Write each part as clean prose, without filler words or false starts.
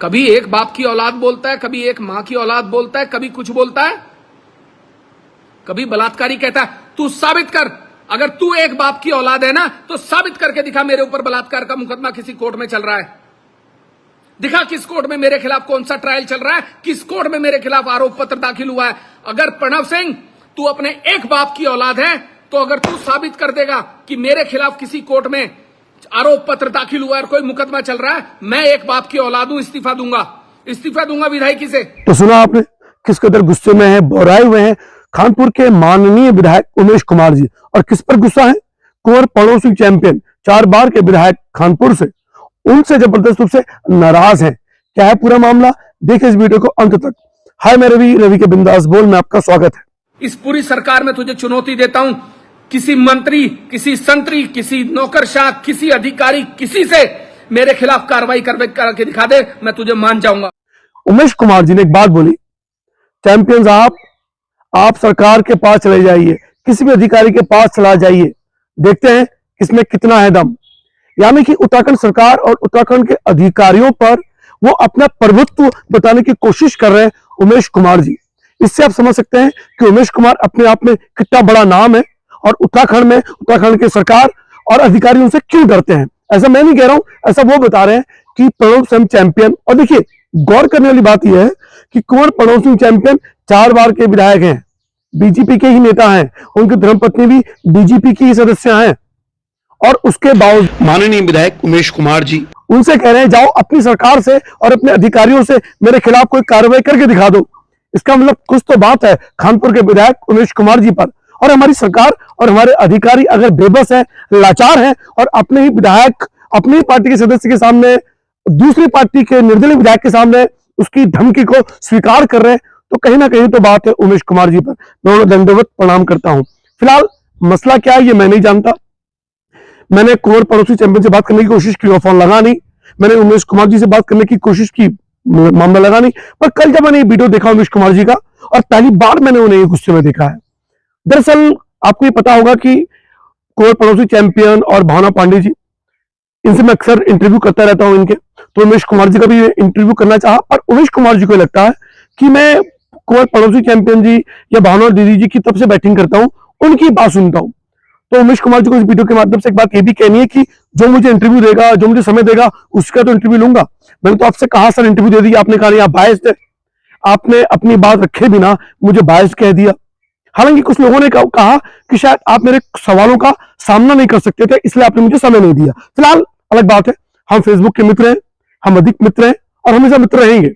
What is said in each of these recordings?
कभी एक बाप की औलाद बोलता है, कभी एक मां की औलाद बोलता है, कभी कुछ बोलता है, कभी बलात्कारी कहता है। तू साबित कर, अगर तू एक बाप की औलाद है ना तो साबित करके दिखा मेरे ऊपर बलात्कार का मुकदमा किसी कोर्ट में चल रहा है। दिखा किस कोर्ट में मेरे खिलाफ कौन सा ट्रायल चल रहा है, किस कोर्ट में मेरे खिलाफ आरोप पत्र दाखिल हुआ है। अगर प्रणव सिंह तू अपने एक बाप की औलाद है तो अगर तू साबित कर देगा कि मेरे खिलाफ किसी कोर्ट में आरोप पत्र दाखिल हुआ है और कोई मुकदमा चल रहा है, मैं एक बाप की औलाद हूं, इस्तीफा दूंगा विधायकी से। तो सुना आपने किस कदर गुस्से में है, बोराए हुए हैं कानपुर के माननीय विधायक उमेश कुमार जी। और किस पर गुस्सा है? कुंवर पड़ो सिंह चैंपियन 4 बार के विधायक कानपुर से, उनसे जबरदस्त रूप से नाराज हैं। क्या है पूरा मामला, देखिए इस वीडियो को अंत तक। हाय मैं रवि के बिंदास बोल में आपका स्वागत है। इस पूरी सरकार में तुझे चुनौती देता हूं, किसी मंत्री, किसी संतरी, किसी नौकरशाह, किसी अधिकारी, किसी से मेरे खिलाफ कार्रवाई करके दिखा दे, मैं तुझे मान जाऊंगा। उमेश कुमार जी ने एक बात बोली, चैंपियन साहब आप सरकार के पास चले जाइए, किसी भी अधिकारी के पास चला जाइए, देखते हैं इसमें कितना है दम। यानी कि उत्तराखंड सरकार और उत्तराखंड के अधिकारियों पर वो अपना प्रभुत्व बताने की कोशिश कर रहे हैं उमेश कुमार जी। इससे आप समझ सकते हैं कि उमेश कुमार अपने आप में कितना बड़ा नाम है और उत्तराखंड में उत्तराखंड की सरकार और अधिकारी उनसे क्यों डरते हैं। ऐसा मैं नहीं कह रहा हूं, ऐसा वो बता रहे हैं कि प्रणव सिंह चैंपियन। और देखिए गौर करने वाली बात यह है कि कुंवर प्रणव सिंह चैंपियन 4 बार के विधायक हैं, बीजेपी के ही नेता हैं, उनकी धर्मपत्नी भी बीजेपी की सदस्य हैं। और उसके बावजूद माननीय विधायक उमेश कुमार जी उनसे कह रहे हैं जाओ अपनी सरकार से और अपने अधिकारियों से मेरे खिलाफ कोई कार्रवाई करके दिखा दो। इसका मतलब कुछ तो बात है कानपुर के विधायक उमेश कुमार जी पर। और हमारी सरकार और हमारे अधिकारी अगर बेबस है, लाचार है और अपने ही विधायक, अपनी ही पार्टी के सदस्य के सामने, दूसरी पार्टी के निर्दलीय विधायक के सामने उसकी धमकी को स्वीकार कर रहे हैं, तो कहीं ना कहीं तो बात है उमेश कुमार जी पर। मैं उन्हें दंडवत प्रणाम करता हूं। फिलहाल मसला क्या है ये मैं नहीं जानता। मैंने कुंवर पड़ोसी चैंपियन से बात करने की कोशिश की, फोन लगा नहीं। मैंने उमेश कुमार जी से बात करने की कोशिश की, मामला लगा नहीं। पर कल जब मैंने ये वीडियो देखा उमेश कुमार जी का, और पहली बार मैंने उन्हें गुस्से में देखा है। दरअसल आपको ये पता होगा कि कुंवर पड़ोसी चैंपियन और भावना पांडे जी, इनसे मैं अक्सर इंटरव्यू करता रहता हूं इनके, तो उमेश कुमार जी का भी इंटरव्यू करना चाहा। पर उमेश कुमार जी को लगता है कि मैं कुंवर पड़ोसी चैंपियन जी या भावना दीदी जी की तरफ से बैटिंग करता हूं, उनकी बात सुनता हूं। तो उमेश कुमार जी को इस वीडियो के माध्यम से एक बात ये भी कहनी है कि जो मुझे इंटरव्यू देगा, जो मुझे समय देगा, उसका तो इंटरव्यू लूंगा। मैंने तो आपसे कहा सर इंटरव्यू दे दिया, आपने कहा आप बायस्ड है, आपने अपनी बात रखे बिना मुझे बायस्ड कह दिया। हालांकि कुछ लोगों ने कहा कि शायद आप मेरे सवालों का सामना नहीं कर सकते थे, इसलिए आपने मुझे समय नहीं दिया। फिलहाल अलग बात है, हम फेसबुक के मित्र हैं, हम अधिक मित्र हैं और हमेशा मित्र रहेंगे।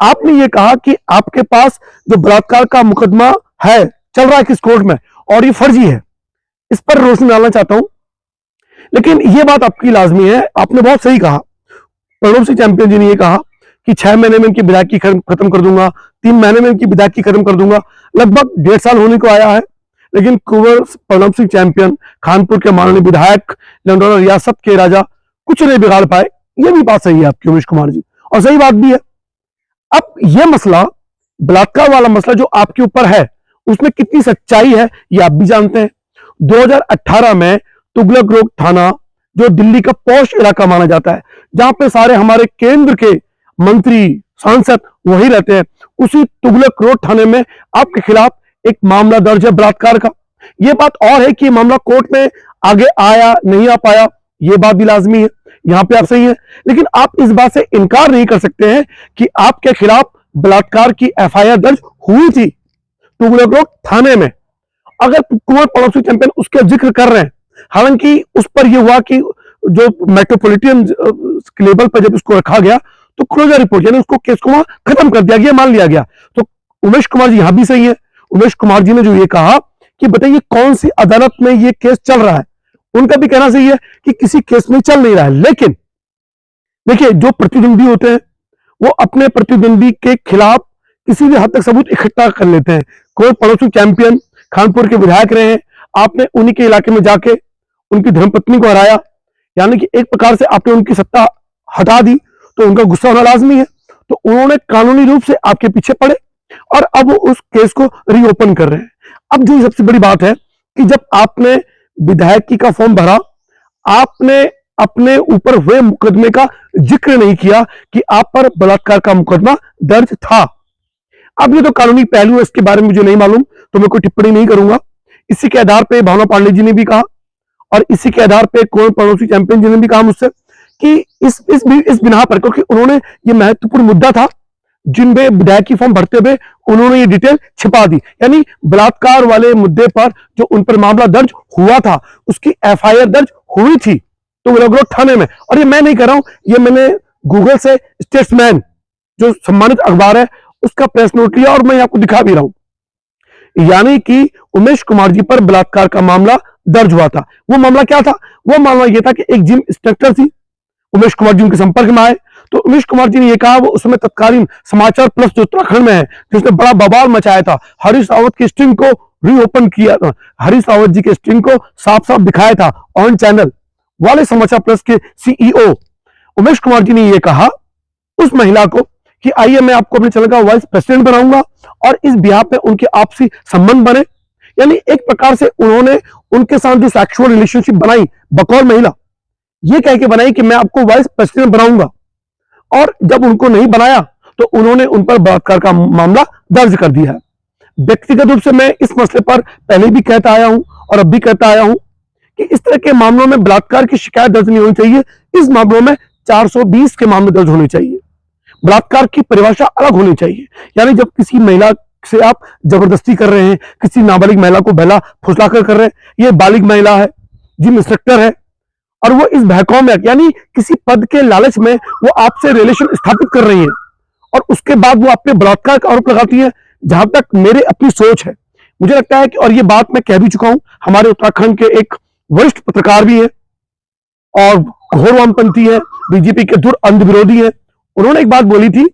आपने ये कहा कि आपके पास जो बलात्कार का मुकदमा है, चल रहा है किस कोर्ट में, और ये फर्जी है, इस पर रोशनी डालना चाहता हूं। लेकिन यह बात आपकी लाजमी है, आपने बहुत सही कहा। प्रणव सिंह चैंपियन जी ने यह कहा कि 6 महीने में इनकी विधायकी खत्म कर दूंगा, 3 महीने में इनकी विधायकी खत्म कर दूंगा। लगभग 1.5 साल होने को आया है, लेकिन कुंवर प्रणव सिंह चैंपियन, कानपुर के माननीय विधायक, लंडौरा रियासत के राजा, कुछ नहीं बिगाड़ पाए। यह भी बात सही है आपकी उमेश कुमार जी, और सही बात भी है। अब यह मसला, बलात्कार वाला मसला जो आपके ऊपर है, उसमें कितनी सच्चाई है ये आप भी जानते हैं। 2018 में तुगलक रोड थाना, जो दिल्ली का पॉश इलाका माना जाता है, जहां पे सारे हमारे केंद्र के मंत्री, सांसद वही रहते हैं, उसी तुगलक रोड थाने में आपके खिलाफ एक मामला दर्ज है बलात्कार का। यह बात और है कि मामला कोर्ट में आगे आया नहीं आ पाया, यह बात भी लाजमी है, यहां पे आप सही है। लेकिन आप इस बात से इनकार नहीं कर सकते हैं कि आपके खिलाफ बलात्कार की एफआईआर दर्ज हुई थी तुगलक रोड थाने में। अगर कुंवर पड़ोसी चैंपियन उसका जिक्र कर रहे हैं, हालांकि उस पर यह हुआ कि जो मेट्रोपॉलिटन लेवल पर जब उसको रखा गया तो क्लोजर रिपोर्ट, यानी उसको केस को वहां खत्म कर दिया गया, मान लिया गया। तो उमेश कुमार जी यहां भी सही है। उमेश कुमार जी ने जो ये कहा कि बताइए कौन सी अदालत में ये केस चल रहा है, उनका भी कहना सही है कि किसी केस में चल नहीं रहा है। लेकिन देखिए जो प्रतिद्वंदी होते हैं वो अपने प्रतिद्वंदी के खिलाफ किसी भी हद तक सबूत इकट्ठा कर लेते हैं। कुंवर पड़ोसी चैंपियन कानपुर के विधायक रहे हैं, आपने उन्हीं के इलाके में जाके उनकी धर्मपत्नी को हराया, यानी कि एक प्रकार से आपने उनकी सत्ता हटा दी, तो उनका गुस्सा होना लाजमी है। तो उन्होंने कानूनी रूप से आपके पीछे पड़े और अब वो उस केस को रीओपन कर रहे हैं। अब जो सबसे बड़ी बात है कि जब आपने विधायकी का फॉर्म भरा, आपने अपने ऊपर हुए मुकदमे का जिक्र नहीं किया कि आप पर बलात्कार का मुकदमा दर्ज था। अब ये तो कानूनी पहलू है, इसके बारे में मुझे नहीं मालूम, तो मैं कोई टिप्पणी नहीं करूंगा। इसी के आधार पे भावना पांडे जी ने भी कहा और इसी के आधार पे कुंवर पड़ोसी चैंपियन जी ने भी कहा मुझसे कि इस बिना पर, क्योंकि उन्होंने ये महत्वपूर्ण मुद्दा था जिनमें विधायक की फॉर्म भरते हुए उन्होंने ये डिटेल छिपा दी, यानी बलात्कार वाले मुद्दे पर जो उन पर मामला दर्ज हुआ था उसकी एफआईआर दर्ज हुई थी तो विलोगरोड थाने में। और ये मैं नहीं कर रहा हूं, ये मैंने गूगल से स्टेट्समैन जो सम्मानित अखबार है उसका प्रेस नोट लिया और मैं आपको दिखा भी रहा हूं। यानी कि उमेश कुमार जी पर बलात्कार का मामला दर्ज हुआ था। वो मामला क्या था? वो मामला यह था कि एक जिम इंस्ट्रक्टर थी, उमेश कुमार जी उनके संपर्क में आए तो उमेश कुमार जी ने यह कहा, वो उसमें तत्कालीन समाचार प्लस जो उत्तराखंड में है जिसने बड़ा बवाल मचाया था, हरीश रावत की स्ट्रिंग को रीओपन किया था, हरीश रावत जी के स्ट्रिंग को साफ साफ दिखाया था ऑन चैनल वाले समाचार प्लस के सीईओ उमेश कुमार जी ने यह कहा उस महिला को कि आइए मैं आपको अपने चैनल का वाइस प्रेसिडेंट बनाऊंगा और इस बिहार पे उनके आपसी संबंध बने। यानी एक प्रकार से उन्होंने उनके साथ जो सेक्सुअल रिलेशनशिप बनाई बकौल महिला, ये कह के बनाई कि मैं आपको वाइस प्रेसिडेंट बनाऊंगा, और जब उनको नहीं बनाया तो उन्होंने उन पर बलात्कार का मामला दर्ज कर दिया है। व्यक्तिगत रूप से मैं इस मसले पर पहले भी कहता आया हूं और अब भी कहता आया हूं कि इस तरह के मामलों में बलात्कार की शिकायत दर्ज नहीं होनी चाहिए, इस मामलों में 420 के मामले दर्ज होने चाहिए। बलात्कार की परिभाषा अलग होनी चाहिए, यानी जब किसी महिला से आप जबरदस्ती कर रहे हैं, किसी नाबालिग महिला को बहला फुसला कर रहे हैं, ये बालिग महिला है, जिम इंस्ट्रक्टर है और वो इस बहकाव में, यानी किसी पद के लालच में वो आपसे रिलेशन स्थापित कर रही है और उसके बाद वो आप पे बलात्कार का आरोप लगाती है। जहां तक मेरे अपनी सोच है, मुझे लगता है कि, और ये बात मैं कह भी चुका हूं, हमारे उत्तराखंड के एक वरिष्ठ पत्रकार भी है और घोर वामपंथी है, बीजेपी के दूर अंध विरोधी है, उन्होंने एक बात बोली थी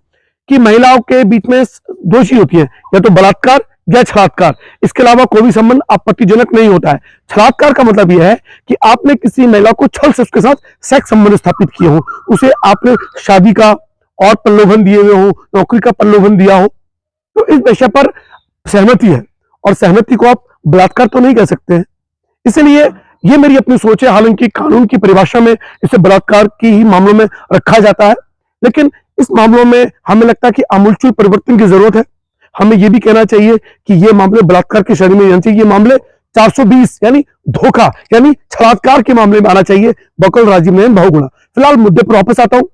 कि महिलाओं के बीच में दोषी होती है या तो बलात्कार या छलात्कार, इसके अलावा कोई भी संबंध आपत्तिजनक नहीं होता है। छलात्कार का मतलब यह है कि आपने किसी महिला को छल से उसके साथ सेक्स संबंध स्थापित किए हो, उसे आपने शादी का और प्रलोभन दिए हुए हो, नौकरी का प्रलोभन दिया हो, तो इस विषय पर सहमति है और सहमति को आप बलात्कार तो नहीं कह सकते हैं। इसलिए ये मेरी अपनी सोच है, हालांकि कानून की परिभाषा में इसे बलात्कार की ही मामलों में रखा जाता है, लेकिन इस मामलों में हमें लगता है कि आमूलचूल परिवर्तन की जरूरत है। हमें यह भी कहना चाहिए कि ये मामले बलात्कार की श्रेणी में आना चाहिए, ये मामले 420 यानी धोखा यानी छलात्कार के मामले में आना चाहिए, बकौल राजीव नयन बहुगुणा। फिलहाल मुद्दे पर वापस आता हूं।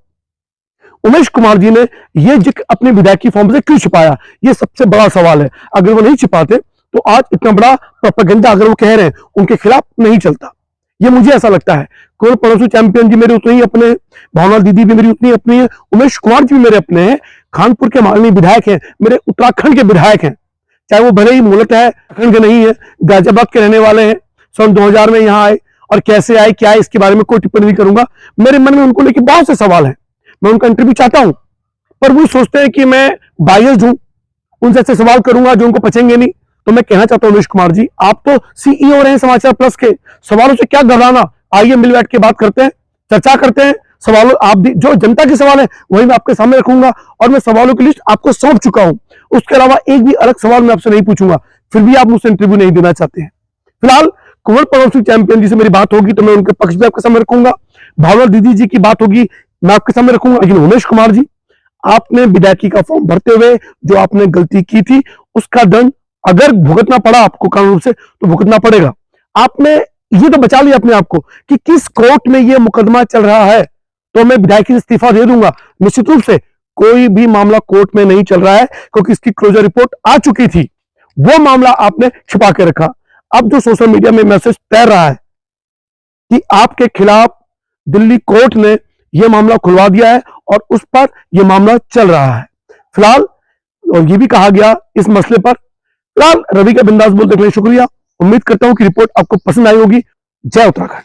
उमेश कुमार जी ने यह जिक्र अपने विधायकी फॉर्म से क्यों छिपाया, यह सबसे बड़ा सवाल है। अगर वो नहीं छिपाते तो आज इतना बड़ा प्रोपेगेंडा अगर वो कह रहे हैं उनके खिलाफ नहीं चलता, ये मुझे ऐसा लगता है। कुंवर पड़ोसी चैंपियन जी मेरे उतने ही अपने हैं, भावना दीदी भी मेरी उतनी अपनी है, उमेश कुमार जी भी मेरे अपने हैं, खानपुर के माननीय विधायक हैं, मेरे उत्तराखंड के विधायक हैं, चाहे वो भले ही मूलतः है उत्तराखंड के नहीं है, गाजियाबाद के रहने वाले हैं, सन 2000 में यहाँ आए और कैसे आए क्या है इसके बारे में कोई टिप्पणी नहीं करूंगा। मेरे मन में उनको लेकर बहुत से सवाल हैं, मैं उनका इंटरव्यू चाहता हूं, पर वो सोचते हैं कि मैं बायस्ड हूं, उनसे ऐसे सवाल करूंगा जो उनको पचेंगे नहीं। तो मैं कहना चाहता हूं उमेश कुमार जी, आप तो सीईओ रहे समाचार प्लस के, सवालों से क्या घबराना, आइए मिल बैठ के बात करते हैं, चर्चा करते हैं। सवालों आप जो जनता के सवाल है वही मैं आपके सामने रखूंगा और मैं सवालों की लिस्ट आपको सौंप चुका हूं, उसके अलावा एक भी अलग सवाल मैं आपसे नहीं पूछूंगा, फिर भी आप मुझसे इंटरव्यू नहीं देना चाहते हैं। फिलहाल कुंवर पड़ोसी चैंपियन जी से मेरी बात होगी तो मैं उनके पक्ष भी आपके सामने रखूंगा, भावना दीदी जी की बात होगी मैं आपके सामने रखूंगा, लेकिन उमेश कुमार जी, आपने विधायकी का फॉर्म भरते हुए जो आपने गलती की थी उसका दंड अगर भुगतना पड़ा आपको कानून से तो भुगतना पड़ेगा। आपने ये तो बचा लिया अपने आप को कि किस कोर्ट में ये मुकदमा चल रहा है तो मैं विधायकी से इस्तीफा दे दूंगा। निश्चित रूप से कोई भी मामला कोर्ट में नहीं चल रहा है क्योंकि इसकी क्लोजर रिपोर्ट आ चुकी थी, वो मामला आपने छिपा के रखा। अब जो सोशल मीडिया में मैसेज तैर रहा है कि आपके खिलाफ दिल्ली कोर्ट ने यह मामला खुलवा दिया है और उस पर यह मामला चल रहा है फिलहाल, और यह भी कहा गया इस मसले पर फिलहाल रवि का बिंदास बोल देखने शुक्रिया। उम्मीद करता हूं कि रिपोर्ट आपको पसंद आई होगी। जय उत्तराखंड।